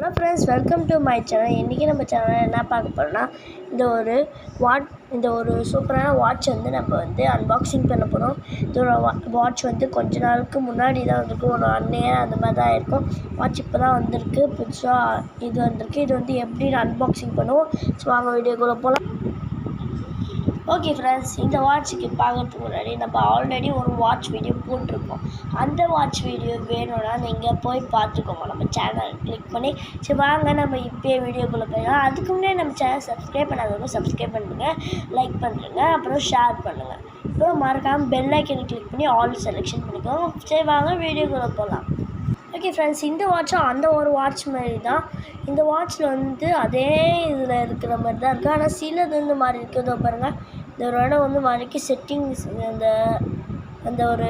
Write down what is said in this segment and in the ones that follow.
Hello friends, welcome to my channel. இன்றைக்கி நம்ம சேனலில் என்ன பார்க்க போகிறோம்னா, இந்த ஒரு சூப்பரான வாட்ச் வந்து நம்ம வந்து அன்பாக்சிங் பண்ண போகிறோம். இதோட வாட்ச் வந்து கொஞ்ச நாளுக்கு முன்னாடி தான் வந்திருக்கு, ஒரு 1 year அந்த மாதிரி தான் இருக்கும். வாட்ச் இப்போ தான் வந்திருக்கு, புதுசாக இது வந்திருக்கு. இது வந்து எப்படி அன்பாக்சிங் பண்ணுவோம். ஸோ வாங்க வீடியோக்குள்ளே போகலாம். ஓகே ஃப்ரெண்ட்ஸ், இந்த வாட்சுக்கு பார்க்கறதுக்கு முன்னாடி நம்ம ஆல்ரெடி ஒரு வாட்ச் வீடியோ போட்டிருக்கோம். அந்த வாட்ச் வீடியோ வேணும்னா நீங்கள் போய் பார்த்துக்கோங்க, நம்ம சேனல் கிளிக் பண்ணி. சரி வாங்க நம்ம இப்போயே வீடியோக்குள்ளே போயிடலாம். அதுக்கு முன்னாடி நம்ம சேனல் சப்ஸ்கிரைப் பண்ணாதவங்க சப்ஸ்கிரைப் பண்ணுங்கள், லைக் பண்ணுறேங்க, அப்புறம் ஷேர் பண்ணுங்கள். அப்புறம் மறக்காமல் பெல் ஐக்கனை கிளிக் பண்ணி ஆல் செலெக்ஷன் பண்ணிக்கோங்க. சரி வாங்க வீடியோக்குள்ளே போகலாம். ஓகே ஃப்ரெண்ட்ஸ், இந்த வாட்சும் அந்த ஒரு வாட்ச் மாதிரி தான். இந்த வாட்சில் வந்து அதே இதில் இருக்கிற மாதிரி தான் இருக்குது, ஆனால் சிலது வந்து மாதிரி இருக்குதோ பாருங்கள். இந்த ஒரு இடம் வந்து மாதிரிக்கு செட்டிங்ஸ் அந்த ஒரு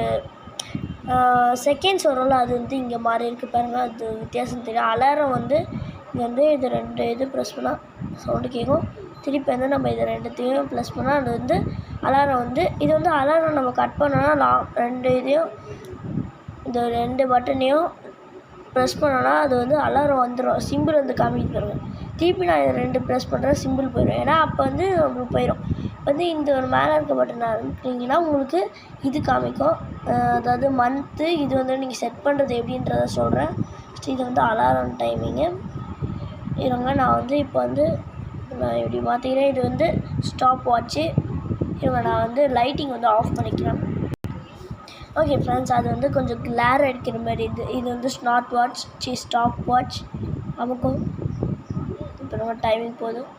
செகண்ட்ஸ் வரும்ல, அது வந்து இங்கே மாறி இருக்குது பாருங்கள். அது வித்தியாசம் தெரியும். அலாரம் வந்து இங்கே வந்து இது 2 இது ப்ரெஸ் பண்ணால் சவுண்டு கேட்கும். திருப்பி வந்து நம்ம இது 2த்தையும் ப்ரெஸ் பண்ணால் அது வந்து அலாரம் வந்து இது வந்து அலாரம் நம்ம கட் பண்ணோன்னா 2 இதையும் இந்த 2 பட்டனையும் ப்ரெஸ் பண்ணோன்னா அது வந்து அலாரம் வந்துடும், சிம்பிள் வந்து காமிக்க பாருங்கள். திருப்பி நான் இது 2 ப்ரெஸ் பண்ணுறேன், சிம்பிள் போயிடும். ஏன்னா அப்போ வந்து உங்களுக்கு போயிடும். வந்து இந்த ஒரு மேலே இருக்க பட்டன் அனுப்பிங்கன்னா உங்களுக்கு இது காமிக்கும், அதாவது மந்த்து. இது வந்து நீங்கள் செட் பண்ணுறது எப்படின்றத சொல்கிறேன். இது வந்து அலாரம் டைமிங்கு. இருங்க, நான் வந்து இப்போ வந்து நான் இப்படி மாற்றிக்கிறேன். இது வந்து ஸ்டாப் வாட்ச்சு. இருங்க, நான் வந்து லைட்டிங் வந்து ஆஃப் பண்ணிக்கிறேன். ஓகே ஃப்ரெண்ட்ஸ், அது வந்து கொஞ்சம் கிளார் அடிக்கிற மாதிரி இது வந்து ஸ்டாப் வாட்ச் நமக்கும். இப்போ நம்ம டைமிங் போதும்.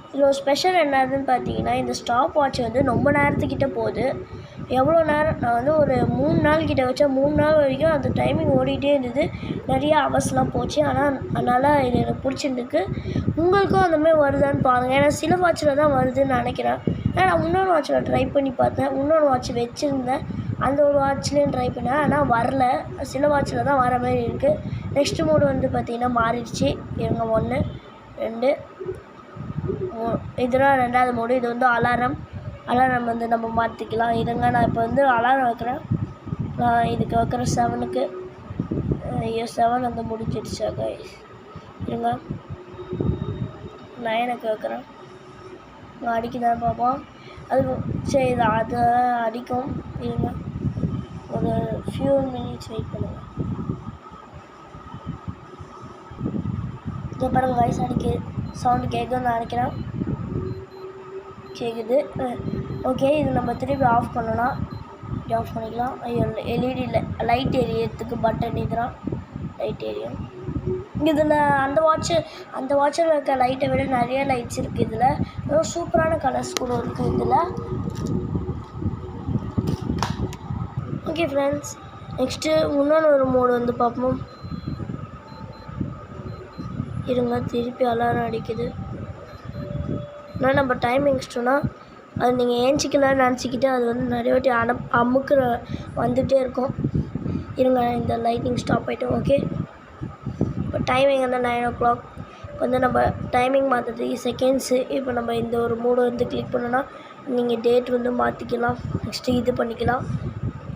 இதில் ஒரு ஸ்பெஷல் என்னதுன்னு பார்த்தீங்கன்னா, இந்த ஸ்டாப் வாட்ச் வந்து ரொம்ப நேரத்துக்கிட்ட போகுது. எவ்வளோ நேரம் நான் வந்து ஒரு 3 நாள் கிட்ட வச்சா 3 நாள் வரைக்கும் அந்த டைமிங் ஓடிட்டே இருந்தது. நிறைய அவர்ஸ்லாம் போச்சு. அதனால் இது எனக்கு பிடிச்சிருக்கு. உங்களுக்கும் அந்தமாதிரி வருதான்னு பாருங்கள். ஏன்னா சில வாட்சில் தான் வருதுன்னு நினைக்கிறேன். ஏன்னா நான் இன்னொரு வாட்சில் ட்ரை பண்ணி பார்த்தேன், இன்னொரு வாட்ச் வச்சுருந்தேன். அந்த ஒரு வாட்ச்லேயும் ட்ரை பண்ணேன், ஆனால் வரல. சில வாட்சில் தான் வர மாதிரி இருக்குது. நெக்ஸ்ட் மோடு வந்து பார்த்திங்கன்னா மாறிடுச்சு. இவங்க 1 2 இதெல்லாம் 2வது மோடு. இது வந்து அலாரம் வந்து நம்ம மாற்றிக்கலாம். இதுங்க, நான் இப்போ வந்து அலாரம் வைக்கிறேன். நான் இதுக்கு வைக்கிறேன் 7க்கு. 7 வந்து முடிஞ்சிடுச்சா கைஸ்? இருங்க, 9க்கு வைக்கிறேன். நான் அடிக்குதான் பார்ப்போம். அது சரி, அது அடிக்கும். இருங்க, ஒரு ஃபியூ மினிட்ஸ் வெயிட் பண்ணுங்கள். இது பாருங்கள் கைஸ், சவுண்டு கேட்குன்னு நினைக்கிறேன். கேட்குது. ஓகே, இது நம்ம திருப்பி ஆஃப் பண்ணோன்னா ஆஃப் பண்ணிக்கலாம். எல்இடி லைட் எரியறதுக்கு பட்டன் இதுதான், லைட் எரியும். இதில் அந்த வாட்சில் இருக்க லைட்டை விட நிறைய லைட்ஸ் இருக்குது. இதில் சூப்பரான கலர்ஸ் கூட இருக்குது இதில். ஓகே ஃப்ரெண்ட்ஸ், நெக்ஸ்ட்டு இன்னொன்று ஒரு மோடு வந்து பார்ப்போம். இருங்க, திருப்பி அலாரம் அடிக்குது. ஆனால் நம்ம டைமிங் சொன்னால் அது நீங்கள் ஏஞ்சிக்கலான்னு நினச்சிக்கிட்டு அது வந்து நிறைய வாட்டி அமுக்குற வந்துகிட்டே இருக்கும். இருங்க, இந்த லைட்டிங் ஸ்டாப் ஆகிட்டோம். ஓகே, இப்போ டைமிங் வந்து 9 o'clock. வந்து நம்ம டைமிங் மாற்றுறதுக்கு செகண்ட்ஸு. இப்போ நம்ம இந்த ஒரு மோடு வந்து கிளிக் பண்ணோன்னா நீங்கள் டேட் வந்து மாற்றிக்கலாம். நெக்ஸ்ட்டு இது பண்ணிக்கலாம்.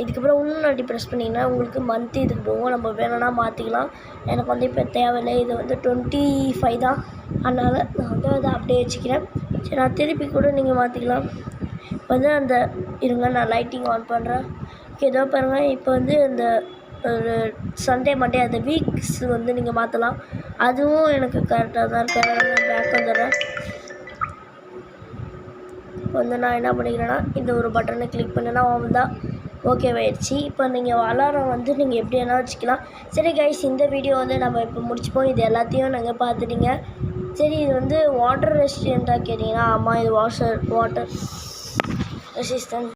இதுக்கப்புறம் இன்னும் அப்படி ப்ரெஸ் பண்ணிங்கன்னா உங்களுக்கு மந்த்து இதுக்கு போகும். நம்ம வேணும்னா மாற்றிக்கலாம். எனக்கு வந்து இப்போ தேவையில்லை. இது வந்து 25 தான். அதனால் நான் வந்து அதை அப்படியே வச்சுக்கிறேன். சரி, நான் திருப்பி கூட நீங்கள் மாற்றிக்கலாம். இப்போ வந்து இருங்க, நான் லைட்டிங் ஆன் பண்ணுறேன். ஏதோ பாருங்கள், இப்போ வந்து இந்த ஒரு சண்டே மண்டே அந்த வீக்ஸ் வந்து நீங்கள் மாற்றலாம். அதுவும் எனக்கு கரெக்டாக தான் இருக்கு. நான் பேக் வந்துடுறேன். இப்போ வந்து நான் என்ன பண்ணிக்கிறேன்னா, இந்த ஒரு பட்டனை கிளிக் பண்ணினா தான் ஓகே ஆயிடுச்சு. இப்போ நீங்கள் அலாரம் வந்து நீங்கள் எப்படி வேணால் வச்சுக்கலாம். சரி கைஸ், இந்த வீடியோ வந்து நம்ம இப்போ முடிச்சுப்போம். இது எல்லாத்தையும் நாங்கள் பார்த்துட்டீங்க. சரி, இது வந்து வாட்டர் ரெசிஸ்டண்ட்டாக கேட்டிங்கன்னா, ஆமாம், இது வாட்டர் ரெசிஸ்டன்ட்.